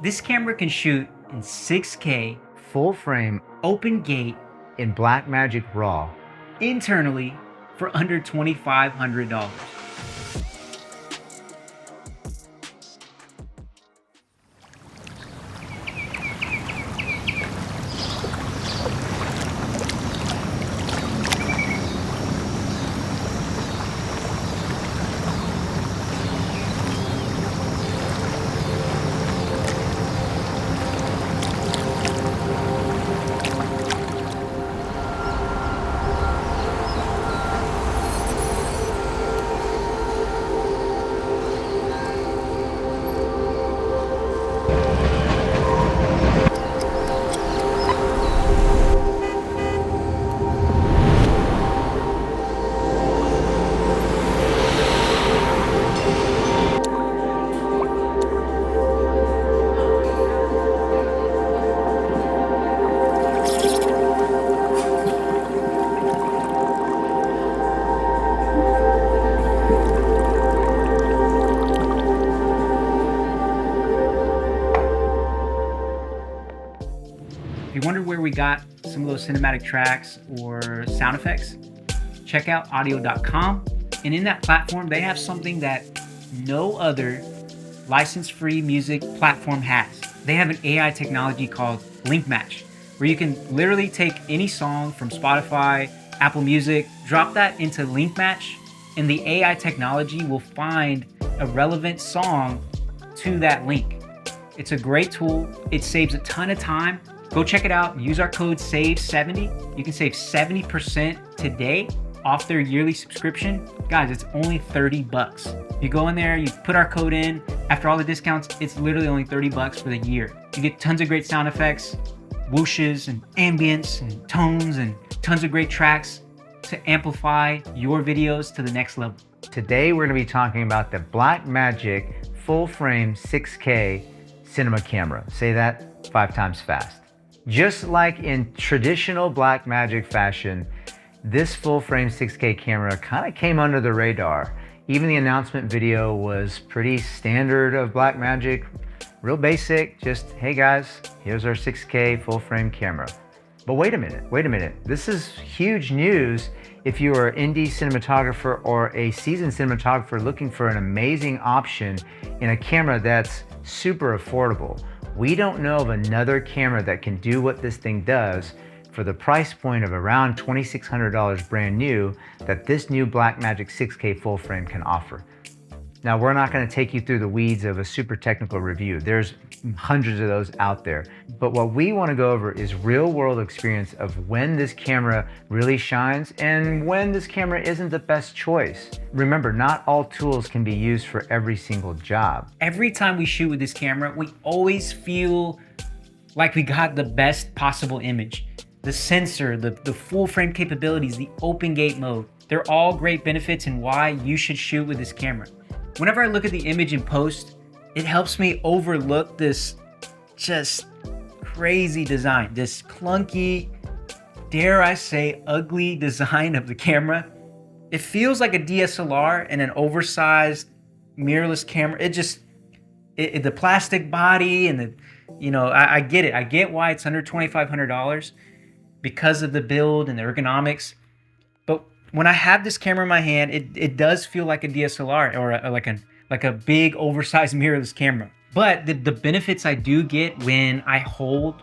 This camera can shoot in 6K, full frame, open gate, in Blackmagic RAW, internally for under $2,500. If you wonder where we got some of those cinematic tracks or sound effects, check out audio.com. And in that platform, they have something that no other license-free music platform has. They have an AI technology called link match, where you can literally take any song from Spotify, Apple Music, drop that into link match, and the AI technology will find a relevant song to that link. It's a great tool. It saves a ton of time. Go check it out. Use our code SAVE70. You can save 70% today off their yearly subscription. Guys, it's only $30. You go in there, you put our code in. After all the discounts, it's literally only $30 for the year. You get tons of great sound effects, whooshes and ambience and tones and tons of great tracks to amplify your videos to the next level. Today we're going to be talking about the Blackmagic full frame 6K cinema camera. Say that 5 times fast. Just like in traditional Blackmagic fashion, this full frame 6K camera kind of came under the radar. Even the announcement video was pretty standard of Blackmagic, real basic, just, hey guys, here's our 6K full frame camera. But wait a minute. This is huge news if you are an indie cinematographer or a seasoned cinematographer looking for an amazing option in a camera that's super affordable. We don't know of another camera that can do what this thing does for the price point of around $2,600 brand new that this new Blackmagic 6K full frame can offer. Now, we're not going to take you through the weeds of a super technical review. There's hundreds of those out there. But what we want to go over is real world experience of when this camera really shines and when this camera isn't the best choice. Remember, not all tools can be used for every single job. Every time we shoot with this camera, we always feel like we got the best possible image. The sensor, the full frame capabilities, the open gate mode, they're all great benefits and why you should shoot with this camera. Whenever I look at the image in post, it helps me overlook this just crazy design, this clunky, dare I say, ugly design of the camera. It feels like a DSLR and an oversized mirrorless camera. The plastic body and I get it. I get why it's under $2,500 because of the build and the ergonomics. But when I have this camera in my hand, it does feel like a DSLR or like a big oversized mirrorless camera. But the benefits I do get when I hold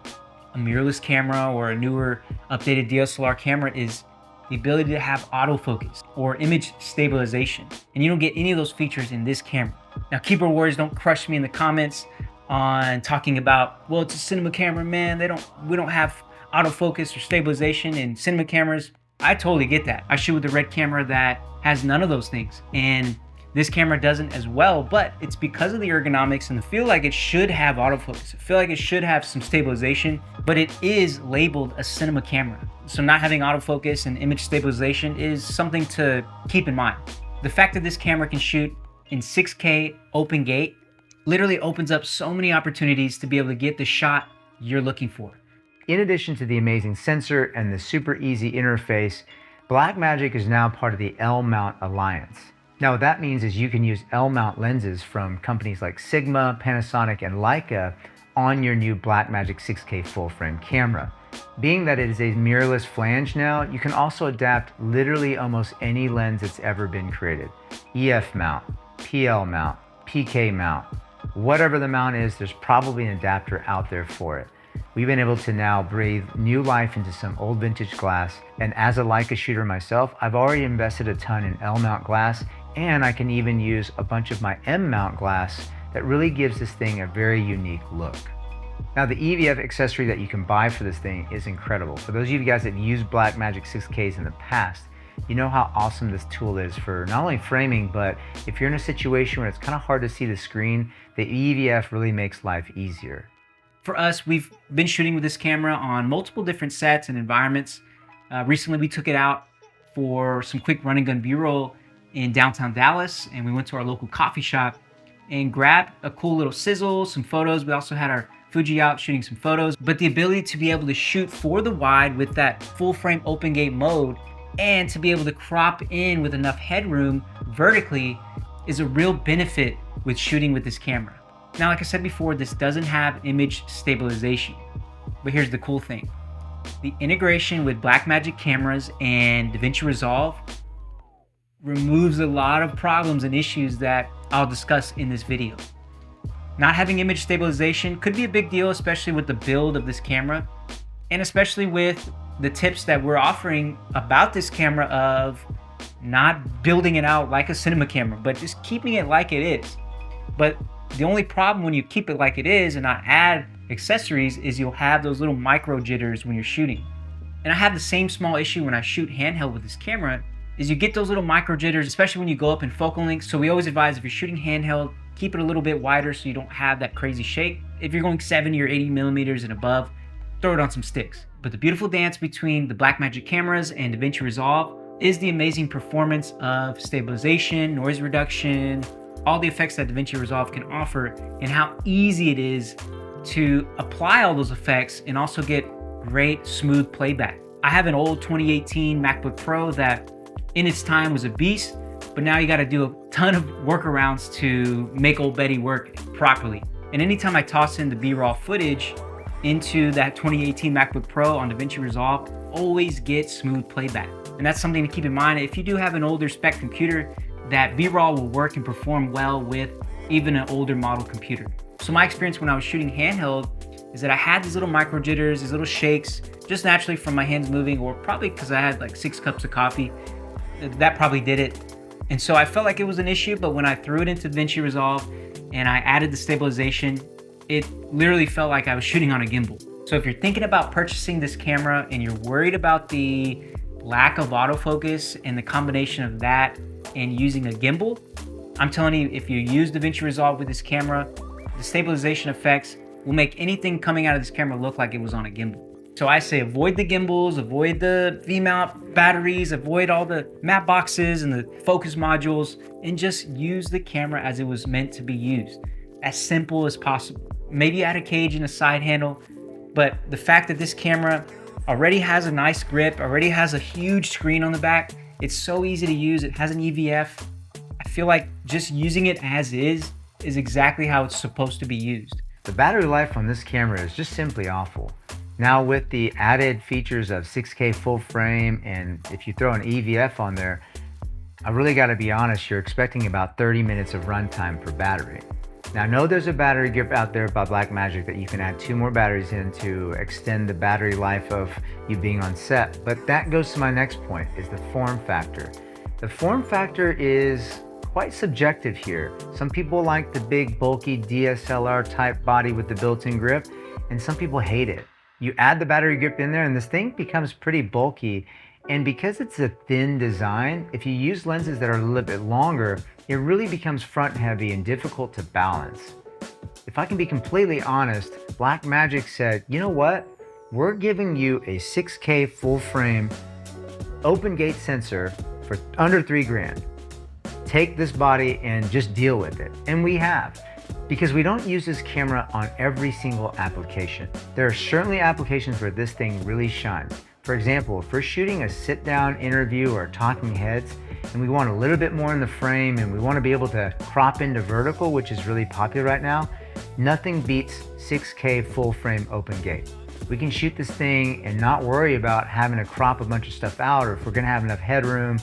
a mirrorless camera or a newer updated DSLR camera is the ability to have autofocus or image stabilization. And you don't get any of those features in this camera. Now, keyboard warriors, don't crush me in the comments on talking about, well, it's a cinema camera, man. We don't have autofocus or stabilization in cinema cameras. I totally get that. I shoot with a Red camera that has none of those things. And this camera doesn't as well, but it's because of the ergonomics and I feel like it should have autofocus. I feel like it should have some stabilization, but it is labeled a cinema camera. So not having autofocus and image stabilization is something to keep in mind. The fact that this camera can shoot in 6K open gate literally opens up so many opportunities to be able to get the shot you're looking for. In addition to the amazing sensor and the super easy interface, Blackmagic is now part of the L-mount Alliance. Now what that means is you can use L-mount lenses from companies like Sigma, Panasonic, and Leica on your new Blackmagic 6K full frame camera. Being that it is a mirrorless flange now, you can also adapt literally almost any lens that's ever been created. EF mount, PL mount, PK mount, whatever the mount is, there's probably an adapter out there for it. We've been able to now breathe new life into some old vintage glass, and as a Leica shooter myself, I've already invested a ton in L mount glass, and I can even use a bunch of my M mount glass that really gives this thing a very unique look. Now the EVF accessory that you can buy for this thing is incredible. For those of you guys that have used Blackmagic 6Ks in the past, you know how awesome this tool is for not only framing, but if you're in a situation where it's kind of hard to see the screen, the EVF really makes life easier. For us, we've been shooting with this camera on multiple different sets and environments. Recently, we took it out for some quick run and gun B-roll in downtown Dallas, and we went to our local coffee shop and grabbed a cool little sizzle, some photos. We also had our Fuji out shooting some photos, but the ability to be able to shoot for the wide with that full frame open gate mode and to be able to crop in with enough headroom vertically is a real benefit with shooting with this camera. Now, like I said before, this doesn't have image stabilization, but here's the cool thing. The integration with Blackmagic cameras and DaVinci Resolve removes a lot of problems and issues that I'll discuss in this video. Not having image stabilization could be a big deal, especially with the build of this camera, and especially with the tips that we're offering about this camera of not building it out like a cinema camera, but just keeping it like it is. But the only problem when you keep it like it is and not add accessories is you'll have those little micro jitters when you're shooting. And I have the same small issue when I shoot handheld with this camera, is you get those little micro jitters, especially when you go up in focal length. So we always advise if you're shooting handheld, keep it a little bit wider so you don't have that crazy shake. If you're going 70 or 80 millimeters and above, throw it on some sticks. But the beautiful dance between the Blackmagic cameras and DaVinci Resolve is the amazing performance of stabilization, noise reduction, all the effects that DaVinci Resolve can offer, and how easy it is to apply all those effects and also get great smooth playback. I have an old 2018 MacBook Pro that in its time was a beast, but now you got to do a ton of workarounds to make old Betty work properly. And anytime I toss in the B-roll footage into that 2018 MacBook Pro on DaVinci Resolve, always get smooth playback. And that's something to keep in mind. If you do have an older spec computer, that B-roll will work and perform well with even an older model computer. So my experience when I was shooting handheld is that I had these little micro jitters, these little shakes, just naturally from my hands moving, or probably because I had like 6 cups of coffee. That probably did it. And so I felt like it was an issue, but when I threw it into DaVinci Resolve and I added the stabilization, it literally felt like I was shooting on a gimbal. So if you're thinking about purchasing this camera and you're worried about the lack of autofocus and the combination of that and using a gimbal, I'm telling you, if you use DaVinci Resolve with this camera, the stabilization effects will make anything coming out of this camera look like it was on a gimbal. So I say avoid the gimbals, avoid the V-mount batteries, avoid all the matte boxes and the focus modules, and just use the camera as it was meant to be used. As simple as possible. Maybe add a cage and a side handle, but the fact that this camera already has a nice grip, already has a huge screen on the back, it's so easy to use, it has an EVF. I feel like just using it as is exactly how it's supposed to be used. The battery life on this camera is just simply awful. Now with the added features of 6K full frame, and if you throw an EVF on there, I really gotta be honest, you're expecting about 30 minutes of runtime per battery. Now I know there's a battery grip out there by Blackmagic that you can add 2 more batteries in to extend the battery life of you being on set, but that goes to my next point, is the form factor. The form factor is quite subjective here. Some people like the big bulky DSLR type body with the built-in grip, and some people hate it. You add the battery grip in there and this thing becomes pretty bulky, and because it's a thin design, if you use lenses that are a little bit longer, it really becomes front heavy and difficult to balance. If I can be completely honest, Blackmagic said, you know what? We're giving you a 6K full frame open gate sensor for under 3 grand. Take this body and just deal with it. And we have. Because we don't use this camera on every single application. There are certainly applications where this thing really shines. For example, if we're shooting a sit-down interview or talking heads and we want a little bit more in the frame and we want to be able to crop into vertical, which is really popular right now, nothing beats 6K full frame open gate. We can shoot this thing and not worry about having to crop a bunch of stuff out or if we're gonna have enough headroom.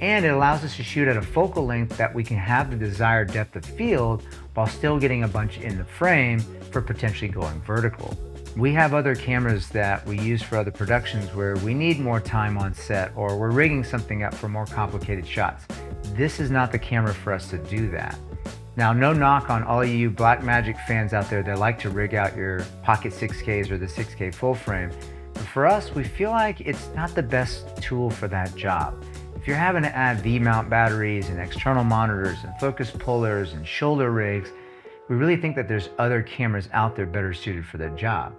And it allows us to shoot at a focal length that we can have the desired depth of field while still getting a bunch in the frame for potentially going vertical. We have other cameras that we use for other productions where we need more time on set or we're rigging something up for more complicated shots. This is not the camera for us to do that. Now, no knock on all you Blackmagic fans out there that like to rig out your pocket 6Ks or the 6K full frame. But for us, we feel like it's not the best tool for that job. If you're having to add V-mount batteries and external monitors and focus pullers and shoulder rigs, we really think that there's other cameras out there better suited for that job.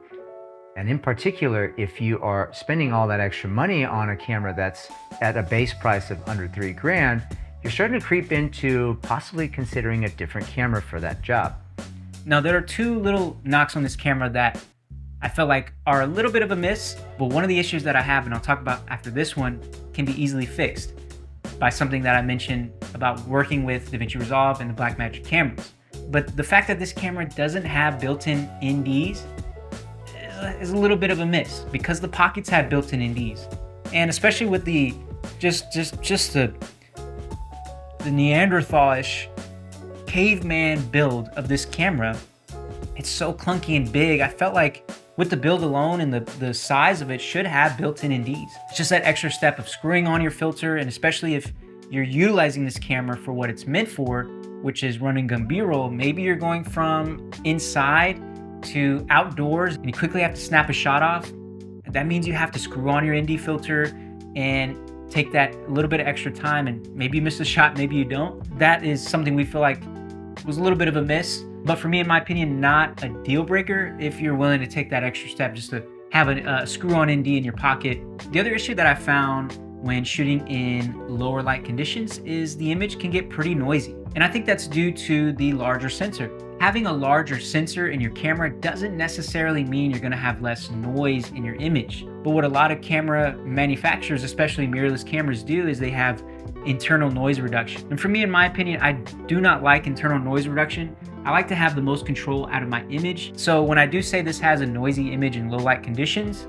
And in particular, if you are spending all that extra money on a camera that's at a base price of under $3,000, you're starting to creep into possibly considering a different camera for that job. Now, there are two little knocks on this camera that I felt like are a little bit of a miss, but one of the issues that I have, and I'll talk about after this one, can be easily fixed by something that I mentioned about working with DaVinci Resolve and the Blackmagic cameras. But the fact that this camera doesn't have built-in NDs is a little bit of a miss because the pockets have built-in NDs. And especially with the just the Neanderthalish caveman build of this camera, it's so clunky and big. I felt like with the build alone and the size of it should have built-in NDs. It's just that extra step of screwing on your filter, and especially if you're utilizing this camera for what it's meant for, which is running gun B-roll, maybe you're going from inside to outdoors and you quickly have to snap a shot off. That means you have to screw on your ND filter and take that little bit of extra time, and maybe you miss the shot, maybe you don't. That is something we feel like was a little bit of a miss, but for me, in my opinion, not a deal breaker if you're willing to take that extra step just to have a screw-on ND in your pocket. The other issue that I found when shooting in lower light conditions is the image can get pretty noisy. And I think that's due to the larger sensor. Having a larger sensor in your camera doesn't necessarily mean you're gonna have less noise in your image. But what a lot of camera manufacturers, especially mirrorless cameras, do is they have internal noise reduction. And for me, in my opinion, I do not like internal noise reduction. I like to have the most control out of my image. So when I do say this has a noisy image in low light conditions,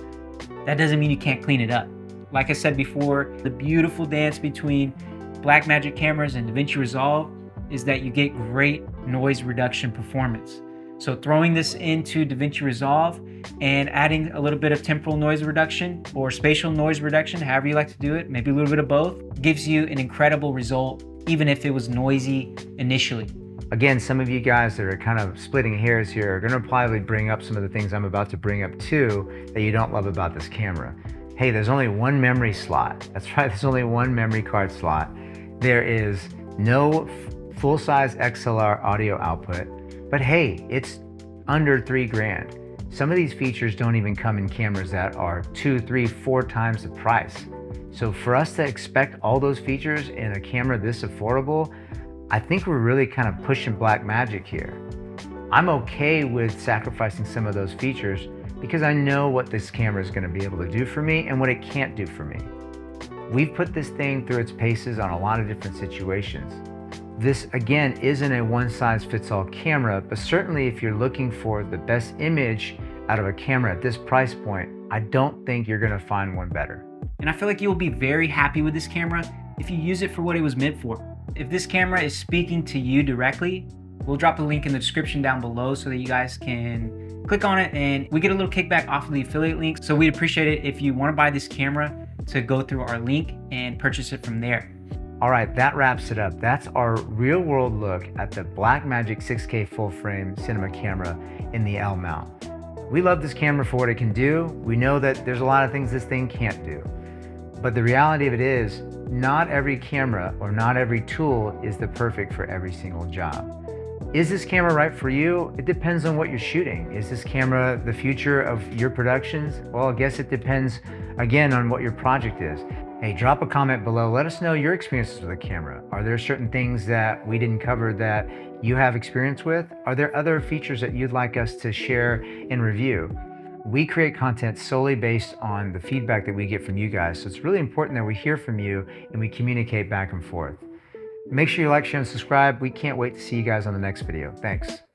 that doesn't mean you can't clean it up. Like I said before, the beautiful dance between Blackmagic cameras and DaVinci Resolve is that you get great noise reduction performance. So throwing this into DaVinci Resolve and adding a little bit of temporal noise reduction or spatial noise reduction, however you like to do it, maybe a little bit of both, gives you an incredible result, even if it was noisy initially. Again, some of you guys that are kind of splitting hairs here are gonna probably bring up some of the things I'm about to bring up too that you don't love about this camera. Hey, there's only one memory slot. That's right, there's only one memory card slot. There is no full-size XLR audio output, but hey, it's under $3,000. Some of these features don't even come in cameras that are 2, 3, 4 times the price. So for us to expect all those features in a camera this affordable, I think we're really kind of pushing Blackmagic here. I'm okay with sacrificing some of those features because I know what this camera is going to be able to do for me and what it can't do for me. We've put this thing through its paces on a lot of different situations. This, again, isn't a one-size-fits-all camera, but certainly if you're looking for the best image out of a camera at this price point, I don't think you're going to find one better. And I feel like you'll be very happy with this camera if you use it for what it was meant for. If this camera is speaking to you directly, we'll drop a link in the description down below so that you guys can click on it and we get a little kickback off of the affiliate link. So we'd appreciate it if you want to buy this camera to go through our link and purchase it from there. All right, that wraps it up. That's our real world look at the Blackmagic 6K full frame cinema camera in the L mount. We love this camera for what it can do. We know that there's a lot of things this thing can't do. But the reality of it is, not every camera or not every tool is the perfect for every single job. Is this camera right for you? It depends on what you're shooting. Is this camera the future of your productions? Well, I guess it depends, again, on what your project is. Hey, drop a comment below. Let us know your experiences with the camera. Are there certain things that we didn't cover that you have experience with? Are there other features that you'd like us to share and review? We create content solely based on the feedback that we get from you guys. So it's really important that we hear from you and we communicate back and forth. Make sure you like, share, and subscribe. We can't wait to see you guys on the next video. Thanks.